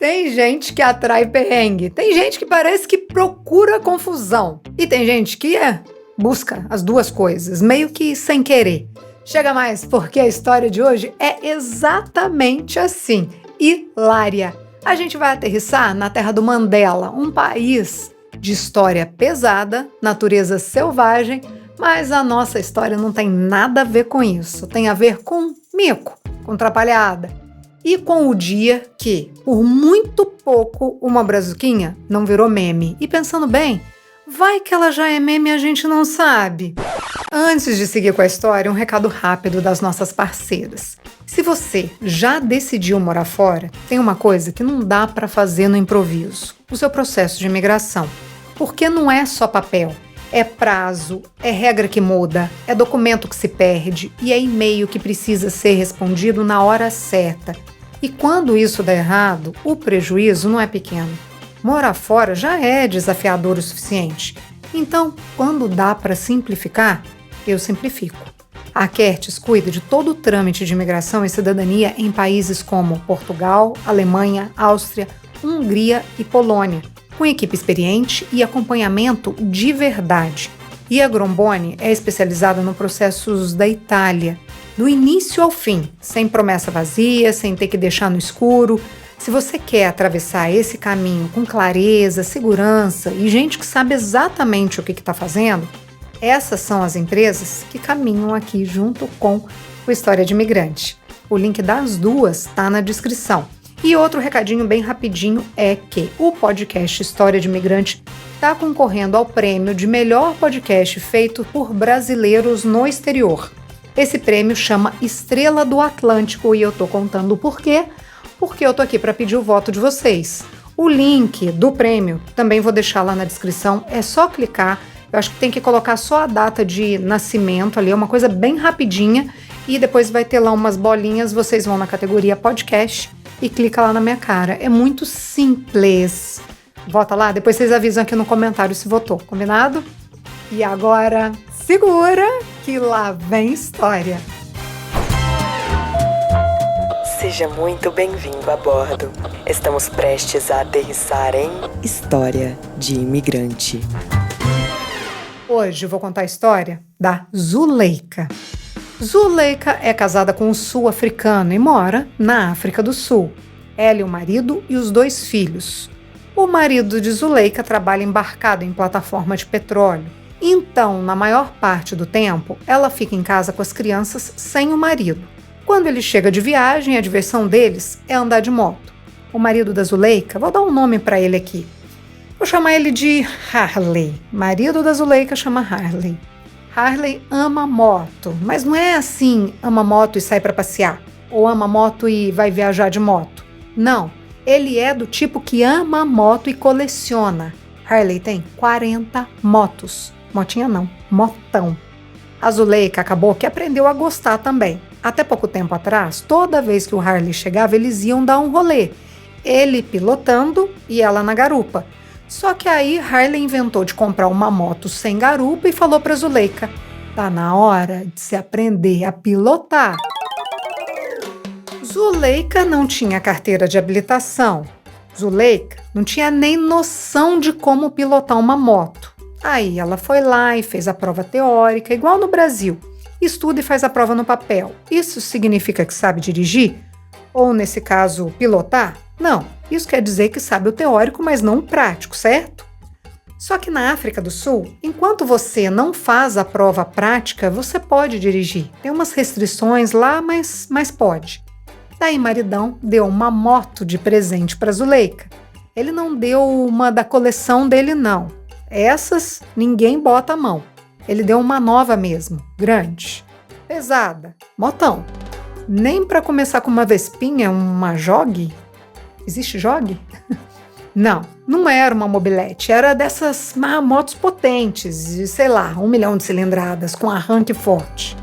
Tem gente que atrai perrengue, tem gente que parece que procura confusão e tem gente que busca as duas coisas, meio que sem querer. Chega mais, porque a história de hoje é exatamente assim, hilária. A gente vai aterrissar na terra do Mandela, um país de história pesada, natureza selvagem, mas a nossa história não tem nada a ver com isso. Tem a ver com mico, com trapalhada e com o dia que, por muito pouco, uma brazuquinha não virou meme. E pensando bem, vai que ela já é meme e a gente não sabe. Antes de seguir com a história, um recado rápido das nossas parceiras. Se você já decidiu morar fora, tem uma coisa que não dá para fazer no improviso: o seu processo de imigração. Porque não é só papel, é prazo, é regra que muda, é documento que se perde e é e-mail que precisa ser respondido na hora certa. E quando isso dá errado, o prejuízo não é pequeno. Morar fora já é desafiador o suficiente. Então, quando dá para simplificar, eu simplifico. A Kertes cuida de todo o trâmite de imigração e cidadania em países como Portugal, Alemanha, Áustria, Hungria e Polônia, com equipe experiente e acompanhamento de verdade. E a Gromboni é especializada no processos da Itália, do início ao fim, sem promessa vazia, sem ter que deixar no escuro. Se você quer atravessar esse caminho com clareza, segurança e gente que sabe exatamente o que está fazendo, essas são as empresas que caminham aqui junto com o História de Imigrante. O link das duas está na descrição. E outro recadinho bem rapidinho é que o podcast História de Imigrante está concorrendo ao prêmio de melhor podcast feito por brasileiros no exterior. Esse prêmio chama Estrela do Atlântico e eu tô contando o porquê, porque eu tô aqui para pedir o voto de vocês. O link do prêmio também vou deixar lá na descrição, é só clicar. Eu acho que tem que colocar só a data de nascimento ali, é uma coisa bem rapidinha, e depois vai ter lá umas bolinhas, vocês vão na categoria podcast e clica lá na minha cara. É muito simples. Vota lá, depois vocês avisam aqui no comentário se votou, combinado? E agora, segura que lá vem história. Seja muito bem-vindo a bordo. Estamos prestes a aterrissar em História de Imigrante. Hoje eu vou contar a história da Zuleika. Zuleika é casada com um sul-africano e mora na África do Sul. Ela e o marido e os 2 filhos. O marido de Zuleika trabalha embarcado em plataforma de petróleo. Então, na maior parte do tempo, ela fica em casa com as crianças sem o marido. Quando ele chega de viagem, a diversão deles é andar de moto. O marido da Zuleika, vou dar um nome para ele aqui. Vou chamar ele de Harley. Marido da Zuleika chama Harley. Harley ama moto, mas não é assim, ama moto e sai para passear, ou ama moto e vai viajar de moto. Não, ele é do tipo que ama moto e coleciona. Harley tem 40 motos. Motinha não, motão. A Zuleika acabou que aprendeu a gostar também. Até pouco tempo atrás, toda vez que o Harley chegava, eles iam dar um rolê. Ele pilotando e ela na garupa. Só que aí Harley inventou de comprar uma moto sem garupa e falou para Zuleika: tá na hora de se aprender a pilotar. Zuleika não tinha carteira de habilitação. Zuleika não tinha nem noção de como pilotar uma moto. Aí ela foi lá e fez a prova teórica, igual no Brasil. Estuda e faz a prova no papel. Isso significa que sabe dirigir? Ou, nesse caso, pilotar? Não, isso quer dizer que sabe o teórico, mas não o prático, certo? Só que na África do Sul, enquanto você não faz a prova prática, você pode dirigir. Tem umas restrições lá, mas pode. Daí maridão deu uma moto de presente para Zuleika. Ele não deu uma da coleção dele, não. Essas ninguém bota a mão. Ele deu uma nova mesmo, grande, pesada, motão. Nem para começar com uma Vespinha, uma Jogue. Existe Jogue? Não era uma mobilete, era dessas motos potentes, de, sei lá, 1 milhão de cilindradas, com arranque forte.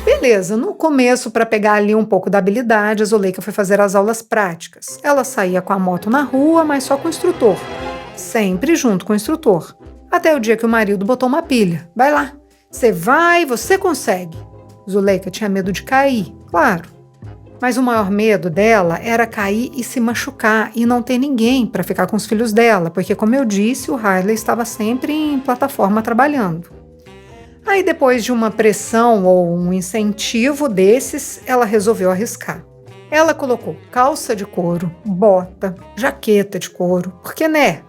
Beleza, no começo, para pegar ali um pouco da habilidade, a Zuleika foi fazer as aulas práticas. Ela saía com a moto na rua, mas só com o instrutor. Sempre junto com o instrutor. Até o dia que o marido botou uma pilha. Vai lá, você vai, você consegue. Zuleika tinha medo de cair, claro. Mas o maior medo dela era cair e se machucar e não ter ninguém para ficar com os filhos dela, porque, como eu disse, o Harley estava sempre em plataforma trabalhando. Aí, depois de uma pressão ou um incentivo desses, ela resolveu arriscar. Ela colocou calça de couro, bota, jaqueta de couro, porque, né,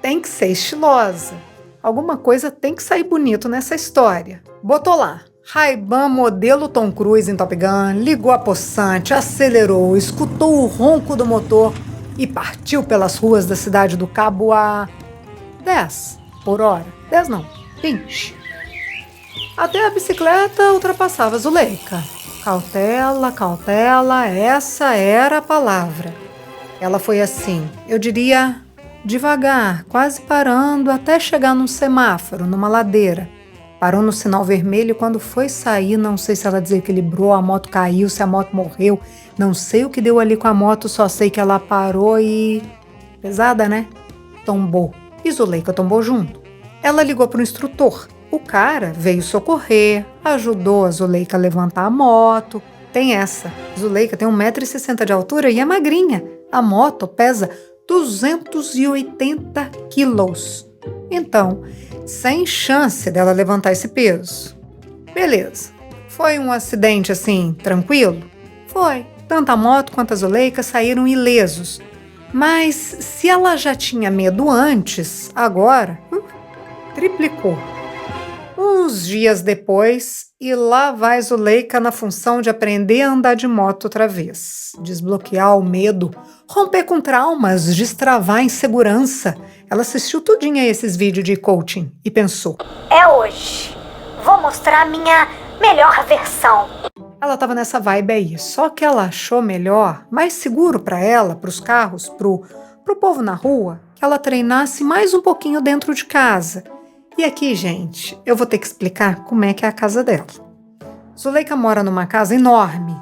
tem que ser estilosa. Alguma coisa tem que sair bonito nessa história. Botou lá. Ray-Ban modelo Tom Cruise em Top Gun, ligou a poçante, acelerou, escutou o ronco do motor e partiu pelas ruas da cidade do Cabo a 10 por hora. 10 não, 20. Até a bicicleta ultrapassava Zuleika. Cautela, cautela, essa era a palavra. Ela foi assim, eu diria, devagar, quase parando até chegar num semáforo, numa ladeira. Parou no sinal vermelho e quando foi sair, não sei se ela desequilibrou, a moto caiu, se a moto morreu. Não sei o que deu ali com a moto, só sei que ela parou e... pesada, né? Tombou. E Zuleika tombou junto. Ela ligou para o instrutor. O cara veio socorrer, ajudou a Zuleika a levantar a moto. Tem essa. Zuleika tem 1,60 m de altura e é magrinha. A moto pesa 280 quilos. Então, sem chance dela levantar esse peso. Beleza. Foi um acidente assim, tranquilo? Foi. Tanto a moto quanto a Zuleika saíram ilesos. Mas se ela já tinha medo antes, agora triplicou. Uns dias depois, e lá vai Zuleika na função de aprender a andar de moto outra vez. Desbloquear o medo, romper com traumas, destravar a insegurança. Ela assistiu tudinho a esses vídeos de coaching e pensou: é hoje. Vou mostrar a minha melhor versão. Ela estava nessa vibe aí, só que ela achou melhor, mais seguro para ela, para os carros, pro povo na rua, que ela treinasse mais um pouquinho dentro de casa. E aqui, gente, eu vou ter que explicar como é que é a casa dela. Zuleika mora numa casa enorme.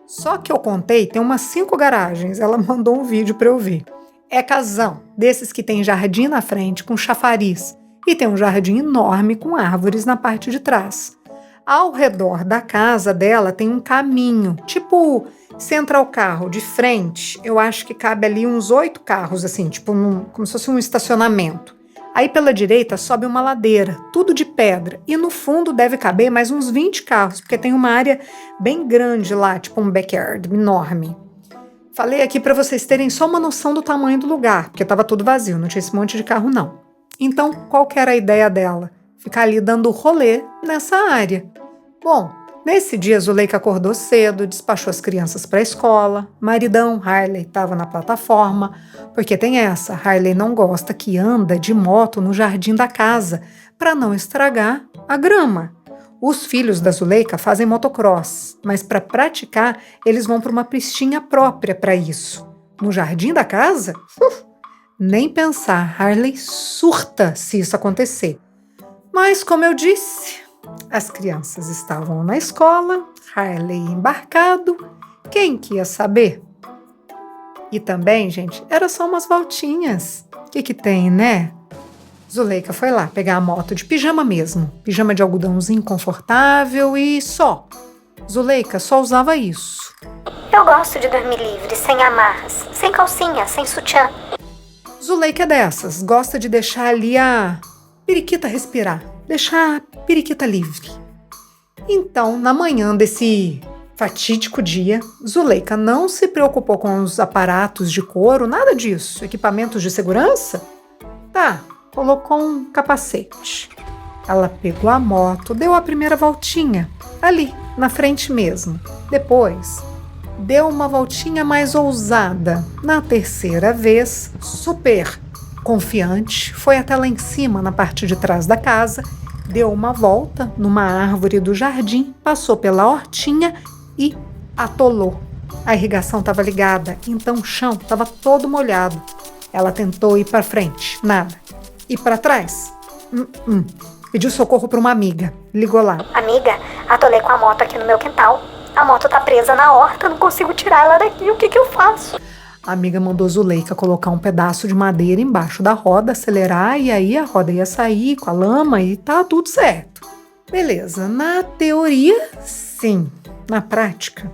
Só que eu contei, tem umas 5 garagens. Ela mandou um vídeo para eu ver. É casão, desses que tem jardim na frente com chafariz. E tem um jardim enorme com árvores na parte de trás. Ao redor da casa dela tem um caminho, tipo, se entrar o carro de frente, eu acho que cabe ali uns 8 carros, assim, tipo, como se fosse um estacionamento. Aí pela direita sobe uma ladeira, tudo de pedra, e no fundo deve caber mais uns 20 carros, porque tem uma área bem grande lá, tipo um backyard enorme. Falei aqui para vocês terem só uma noção do tamanho do lugar, porque estava tudo vazio, não tinha esse monte de carro não. Então, qual que era a ideia dela? Ficar ali dando rolê nessa área. Bom, nesse dia Zuleika acordou cedo, despachou as crianças para a escola, maridão Harley estava na plataforma, porque tem essa, Harley não gosta que anda de moto no jardim da casa, para não estragar a grama. Os filhos da Zuleika fazem motocross, mas para praticar eles vão para uma pistinha própria para isso. No jardim da casa? Nem pensar, Harley surta se isso acontecer. Mas, como eu disse, as crianças estavam na escola, Harley embarcado, quem que ia saber? E também, gente, era só umas voltinhas. O que tem, né? Zuleika foi lá pegar a moto de pijama mesmo, pijama de algodãozinho confortável e só. Zuleika só usava isso. Eu gosto de dormir livre, sem amarras, sem calcinha, sem sutiã. Zuleika é dessas, gosta de deixar ali a periquita respirar, deixar a periquita livre. Então, na manhã desse fatídico dia, Zuleika não se preocupou com os aparatos de couro, nada disso, equipamentos de segurança. Tá, colocou um capacete. Ela pegou a moto, deu a primeira voltinha, ali, na frente mesmo. Depois, deu uma voltinha mais ousada. Na terceira vez, super confiante, foi até lá em cima, na parte de trás da casa, deu uma volta numa árvore do jardim, passou pela hortinha e atolou. A irrigação estava ligada, então o chão estava todo molhado. Ela tentou ir para frente, nada. Ir para trás? Pediu socorro para uma amiga. Ligou lá. Amiga, atolei com a moto aqui no meu quintal. A moto tá presa na horta, não consigo tirar ela daqui. O que eu faço? A amiga mandou Zuleika colocar um pedaço de madeira embaixo da roda, acelerar, e aí a roda ia sair com a lama e tá tudo certo. Beleza, na teoria, sim. na prática,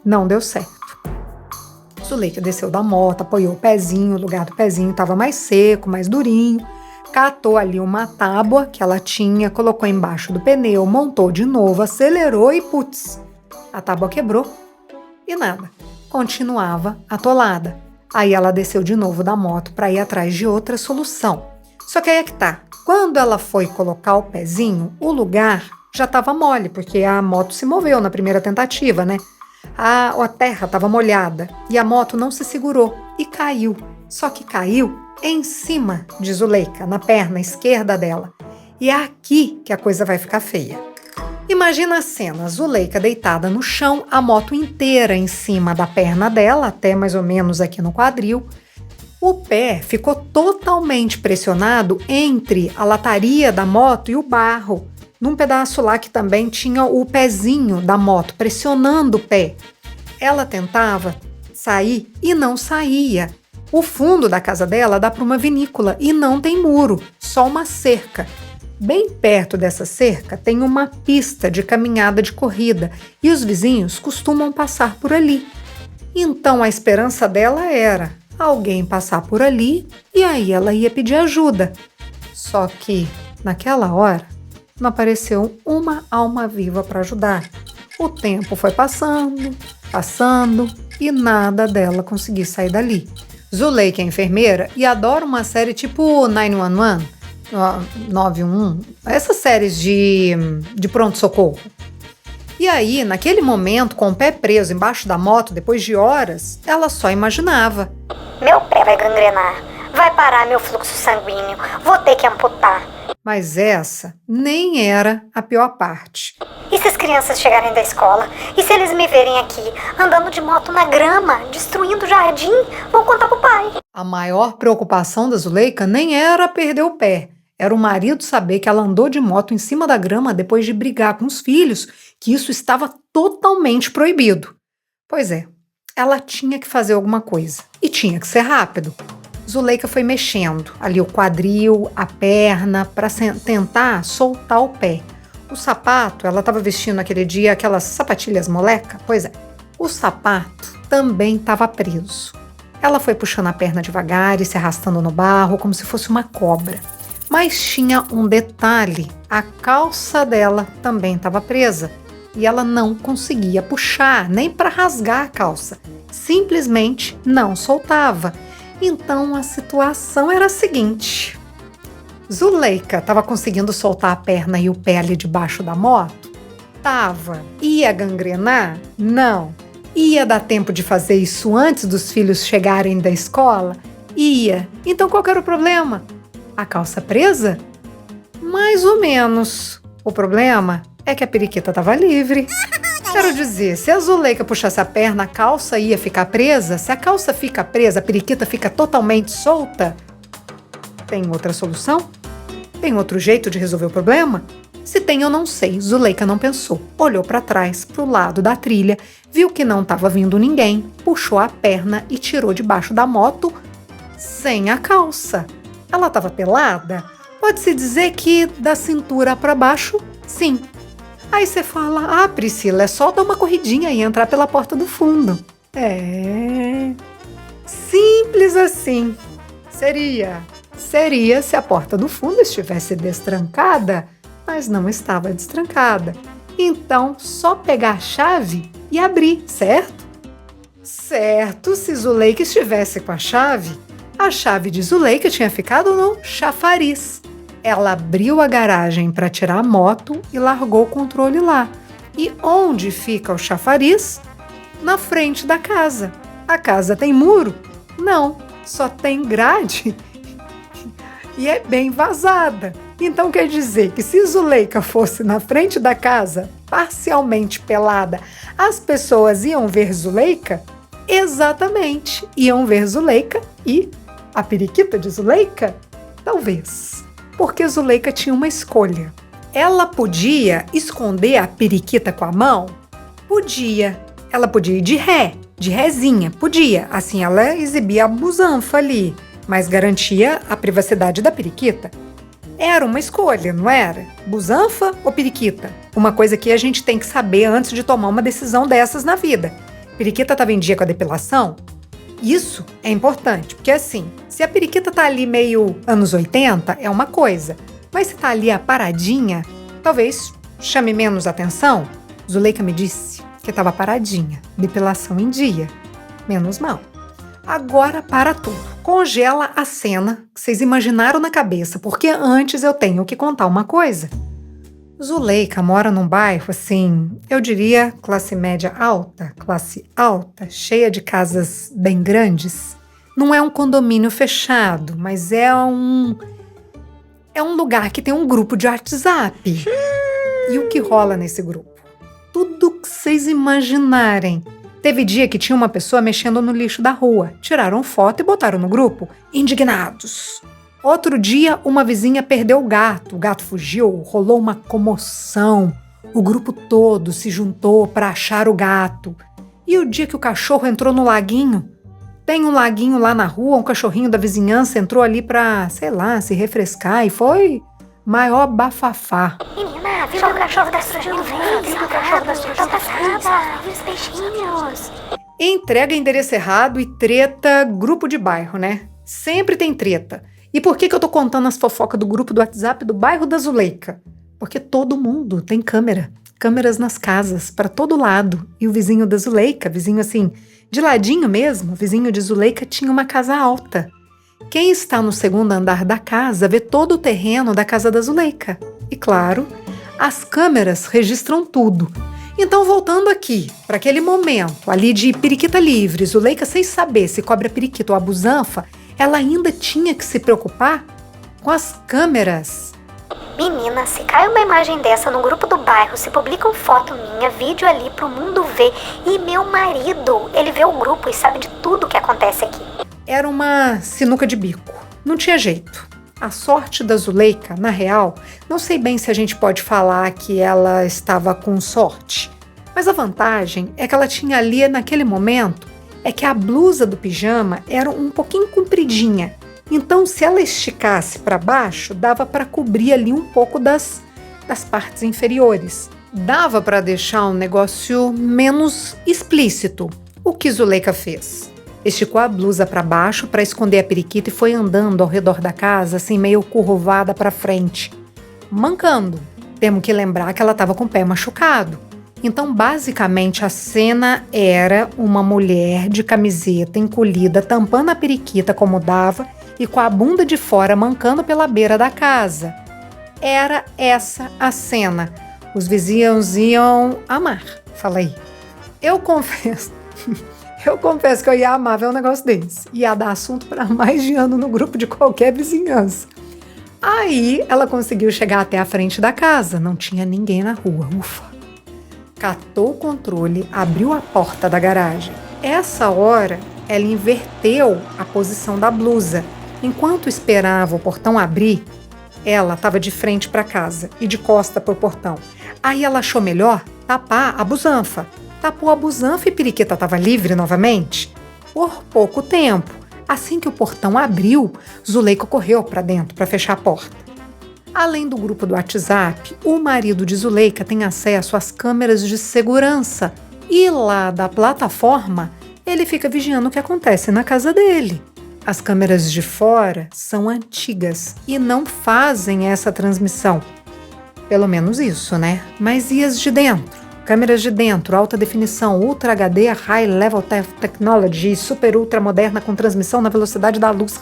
não deu certo. Zuleika desceu da moto, apoiou o pezinho, o lugar do pezinho estava mais seco, mais durinho, catou ali uma tábua que ela tinha, colocou embaixo do pneu, montou de novo, acelerou e putz, a tábua quebrou e nada, continuava atolada. Aí ela desceu de novo da moto para ir atrás de outra solução. Só que aí é que tá, quando ela foi colocar o pezinho, o lugar já estava mole, porque a moto se moveu na primeira tentativa, né? A terra estava molhada e a moto não se segurou e caiu. Só que caiu em cima de Zuleika, na perna esquerda dela. E é aqui que a coisa vai ficar feia. Imagina a cena, Zuleika deitada no chão, a moto inteira em cima da perna dela, até mais ou menos aqui no quadril. O pé ficou totalmente pressionado entre a lataria da moto e o barro. Num pedaço lá que também tinha o pezinho da moto pressionando o pé. Ela tentava sair e não saía. O fundo da casa dela dá para uma vinícola e não tem muro, só uma cerca. Bem perto dessa cerca tem uma pista de caminhada de corrida e os vizinhos costumam passar por ali. Então a esperança dela era alguém passar por ali e aí ela ia pedir ajuda. Só que, naquela hora, não apareceu uma alma viva para ajudar. O tempo foi passando e nada dela conseguir sair dali. Zuleika é enfermeira e adora uma série tipo 911, 911, essas séries de pronto-socorro. E aí, naquele momento, com o pé preso embaixo da moto, depois de horas, ela só imaginava. Meu pé vai gangrenar, vai parar meu fluxo sanguíneo, vou ter que amputar. Mas essa nem era a pior parte. E se as crianças chegarem da escola? E se eles me verem aqui, andando de moto na grama, destruindo o jardim? Vão contar pro pai. A maior preocupação da Zuleika nem era perder o pé. Era o marido saber que ela andou de moto em cima da grama depois de brigar com os filhos, que isso estava totalmente proibido. Pois é, ela tinha que fazer alguma coisa. E tinha que ser rápido. Zuleika foi mexendo ali o quadril, a perna, para tentar soltar o pé. O sapato, ela estava vestindo naquele dia aquelas sapatilhas moleca? Pois é, o sapato também estava preso. Ela foi puxando a perna devagar e se arrastando no barro como se fosse uma cobra. Mas tinha um detalhe, a calça dela também estava presa e ela não conseguia puxar, nem para rasgar a calça. Simplesmente não soltava. Então a situação era a seguinte: Zuleika estava conseguindo soltar a perna e o pé ali debaixo da moto? Tava. Ia gangrenar? Não. Ia dar tempo de fazer isso antes dos filhos chegarem da escola? Ia. Então qual que era o problema? A calça presa? Mais ou menos. O problema é que a periquita estava livre. Quero dizer, se a Zuleika puxasse a perna, a calça ia ficar presa. Se a calça fica presa, a periquita fica totalmente solta. Tem outra solução? Tem outro jeito de resolver o problema? Se tem, eu não sei. Zuleika não pensou. Olhou para trás, para o lado da trilha, viu que não estava vindo ninguém, puxou a perna e tirou debaixo da moto sem a calça. Ela estava pelada? Pode-se dizer que da cintura para baixo, sim. Aí você fala, Priscila, é só dar uma corridinha e entrar pela porta do fundo. É... simples assim. Seria se a porta do fundo estivesse destrancada, mas não estava destrancada. Então, só pegar a chave e abrir, certo? Certo, se Zuleika estivesse com a chave de Zuleika tinha ficado no chafariz. Ela abriu a garagem para tirar a moto e largou o controle lá. E onde fica o chafariz? Na frente da casa. A casa tem muro? Não, só tem grade e é bem vazada. Então quer dizer que se Zuleika fosse na frente da casa, parcialmente pelada, as pessoas iam ver Zuleika? Exatamente, iam ver Zuleika e a periquita de Zuleika? Talvez. Porque Zuleika tinha uma escolha. Ela podia esconder a periquita com a mão? Podia. Ela podia ir de rézinha, podia. Assim ela exibia a busanfa ali, mas garantia a privacidade da periquita. Era uma escolha, não era? Busanfa ou periquita? uma coisa que a gente tem que saber antes de tomar uma decisão dessas na vida. Periquita estava em dia com a depilação? Isso é importante, porque assim, se a periquita tá ali meio anos 80, é uma coisa, mas se tá ali a paradinha, talvez chame menos atenção. Zuleika me disse que estava paradinha, depilação em dia. Menos mal. Agora para tudo. Congela a cena que vocês imaginaram na cabeça, porque antes eu tenho que contar uma coisa. Zuleika mora num bairro, assim, eu diria classe média alta, cheia de casas bem grandes. Não é um condomínio fechado, mas é um lugar que tem um grupo de WhatsApp. E o que rola nesse grupo? Tudo que vocês imaginarem. Teve dia que tinha uma pessoa mexendo no lixo da rua. Tiraram foto e botaram no grupo, indignados. Outro dia, uma vizinha perdeu o gato fugiu, rolou uma comoção. O grupo todo se juntou para achar o gato. E o dia que o cachorro entrou no laguinho? Tem um laguinho lá na rua, um cachorrinho da vizinhança entrou ali pra, sei lá, se refrescar e foi maior bafafá. Menina, viu o cachorro da sua viu o cachorro da sua passada, viu os peixinhos. Entrega endereço errado e treta, grupo de bairro, né? Sempre tem treta. E por que eu tô contando as fofocas do grupo do WhatsApp do bairro da Zuleika? Porque todo mundo tem câmeras nas casas, para todo lado. E o vizinho da Zuleika, vizinho assim, de ladinho mesmo, o vizinho de Zuleika tinha uma casa alta. Quem está no segundo andar da casa vê todo o terreno da casa da Zuleika. E claro, as câmeras registram tudo. Então, voltando aqui, para aquele momento ali de periquita livre, Zuleika sem saber se cobra periquita ou abusanfa, ela ainda tinha que se preocupar com as câmeras. Menina, se cai uma imagem dessa no grupo do bairro, se publicam foto minha, vídeo ali pro mundo ver, e meu marido, ele vê o grupo e sabe de tudo que acontece aqui. Era uma sinuca de bico. Não tinha jeito. A sorte da Zuleika, na real, não sei bem se a gente pode falar que ela estava com sorte, mas a vantagem é que ela tinha ali, naquele momento, é que a blusa do pijama era um pouquinho compridinha. Então, se ela esticasse para baixo, dava para cobrir ali um pouco das partes inferiores. Dava para deixar um negócio menos explícito. O que Zuleika fez? Esticou a blusa para baixo para esconder a periquita e foi andando ao redor da casa, assim meio curvada para frente. Mancando. Temos que lembrar que ela estava com o pé machucado. Então, basicamente, a cena era uma mulher de camiseta encolhida, tampando a periquita como dava e com a bunda de fora mancando pela beira da casa. Era essa a cena. Os vizinhos iam amar. Fala aí. Eu confesso que eu ia amar ver um negócio desse. Ia dar assunto para mais de ano no grupo de qualquer vizinhança. Aí, ela conseguiu chegar até a frente da casa. Não tinha ninguém na rua. Ufa! Catou o controle, abriu a porta da garagem. Essa hora, ela inverteu a posição da blusa. Enquanto esperava o portão abrir, ela estava de frente para casa e de costa para o portão. Aí ela achou melhor tapar a busanfa. Tapou a busanfa e periquita estava livre novamente. Por pouco tempo, assim que o portão abriu, Zuleika correu para dentro para fechar a porta. Além do grupo do WhatsApp, o marido de Zuleika tem acesso às câmeras de segurança e lá da plataforma ele fica vigiando o que acontece na casa dele. As câmeras de fora são antigas e não fazem essa transmissão. Pelo menos isso, né? Mas e as de dentro? Câmeras de dentro, alta definição, Ultra HD, High Level Technology, super ultra moderna com transmissão na velocidade da luz.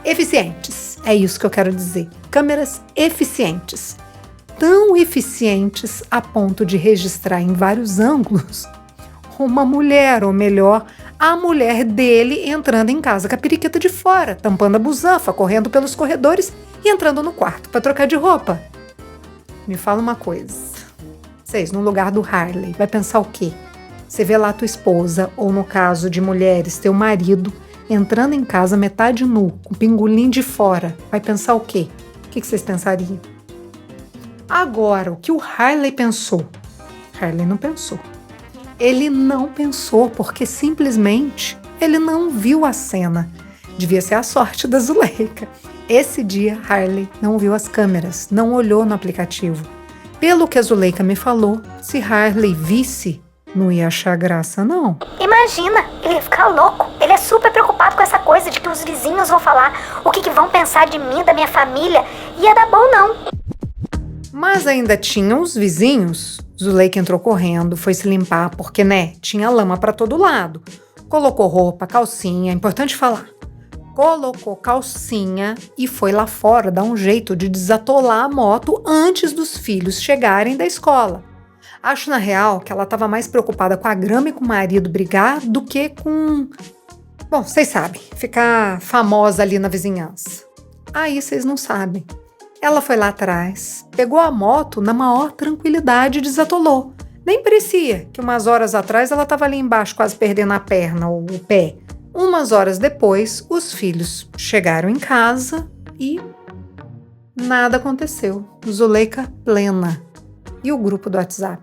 Eficientes, é isso que eu quero dizer. Câmeras eficientes. Tão eficientes a ponto de registrar em vários ângulos uma mulher, ou melhor, a mulher dele entrando em casa com a periquita de fora, tampando a busanfa, correndo pelos corredores e entrando no quarto para trocar de roupa. Me fala uma coisa. Vocês, no lugar do Harley, vai pensar o quê? Você vê lá tua esposa, ou no caso de mulheres, teu marido, entrando em casa metade nu, com o pingolim de fora, vai pensar o quê? O que vocês pensariam? Agora, o que o Harley pensou? Harley não pensou. Ele não pensou porque simplesmente ele não viu a cena. Devia ser a sorte da Zuleika. Esse dia, Harley não viu as câmeras, não olhou no aplicativo. Pelo que a Zuleika me falou, se Harley visse, não ia achar graça, não. Imagina, ele ia ficar louco. Ele é super preocupado com essa coisa de que os vizinhos vão falar o que vão pensar de mim, da minha família. Ia dar bom, não. Mas ainda tinham os vizinhos. Zuleika entrou correndo, foi se limpar, porque, tinha lama pra todo lado. Colocou roupa, calcinha, importante falar. Colocou calcinha e foi lá fora dar um jeito de desatolar a moto antes dos filhos chegarem da escola. Acho, na real, que ela estava mais preocupada com a grama e com o marido brigar do que com... Bom, vocês sabem, ficar famosa ali na vizinhança. Aí vocês não sabem. Ela foi lá atrás, pegou a moto na maior tranquilidade e desatolou. Nem parecia que umas horas atrás ela estava ali embaixo quase perdendo a perna ou o pé. Umas horas depois, os filhos chegaram em casa e nada aconteceu. Zuleika plena. E o grupo do WhatsApp?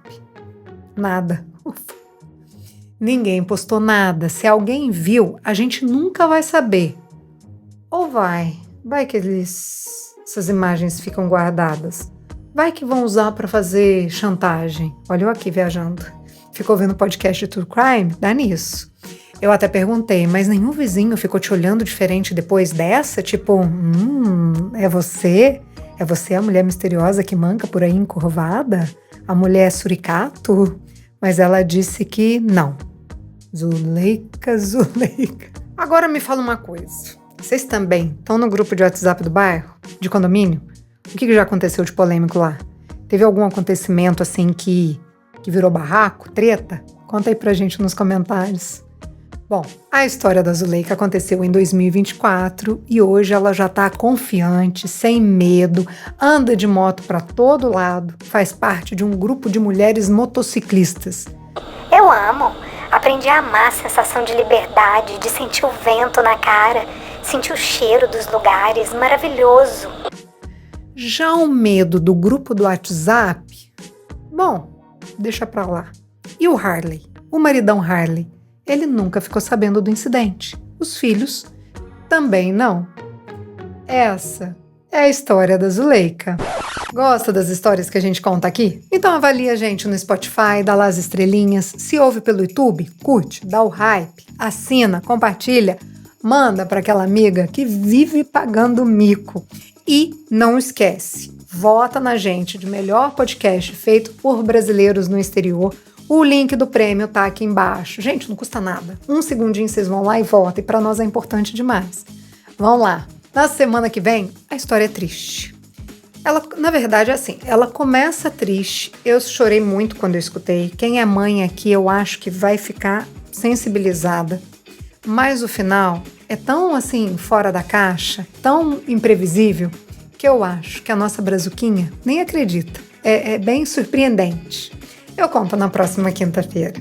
Nada. Ufa. Ninguém postou nada. Se alguém viu, a gente nunca vai saber. Ou vai que essas imagens ficam guardadas. Vai que vão usar para fazer chantagem. Olha eu aqui viajando. Ficou vendo podcast de True Crime? Dá nisso. Eu até perguntei, mas nenhum vizinho ficou te olhando diferente depois dessa? Tipo, é você? É você a mulher misteriosa que manca por aí encurvada? A mulher suricato? Mas ela disse que não. Zuleika. Agora me fala uma coisa. Vocês também estão no grupo de WhatsApp do bairro? De condomínio? O que já aconteceu de polêmico lá? Teve algum acontecimento assim que virou barraco, treta? Conta aí pra gente nos comentários. Bom, a história da Zuleika aconteceu em 2024 e hoje ela já tá confiante, sem medo, anda de moto pra todo lado, faz parte de um grupo de mulheres motociclistas. Eu amo. Aprendi a amar a sensação de liberdade, de sentir o vento na cara, sentir o cheiro dos lugares, maravilhoso. Já o medo do grupo do WhatsApp? Bom, deixa pra lá. E o Harley? O maridão Harley? Ele nunca ficou sabendo do incidente. Os filhos também não. Essa é a história da Zuleika. Gosta das histórias que a gente conta aqui? Então avalia a gente no Spotify, dá lá as estrelinhas. Se ouve pelo YouTube, curte, dá o hype, assina, compartilha, manda para aquela amiga que vive pagando mico. E não esquece, vota na gente de melhor podcast feito por brasileiros no exterior. O link do prêmio tá aqui embaixo. Gente, não custa nada. 1 segundinho vocês vão lá e votam. E pra nós é importante demais. Vão lá. Na semana que vem, a história é triste. Ela, na verdade, é assim. Ela começa triste. Eu chorei muito quando eu escutei. Quem é mãe aqui, eu acho que vai ficar sensibilizada. Mas o final é tão, assim, fora da caixa, tão imprevisível, que eu acho que a nossa brazuquinha nem acredita. É bem surpreendente. Eu conto na próxima quinta-feira.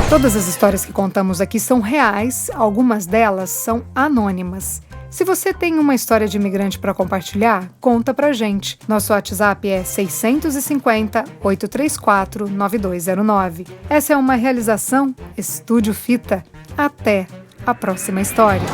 Todas as histórias que contamos aqui são reais, algumas delas são anônimas. Se você tem uma história de imigrante para compartilhar, conta pra gente. Nosso WhatsApp é 650-834-9209. Essa é uma realização Estúdio Fita. Até a próxima história.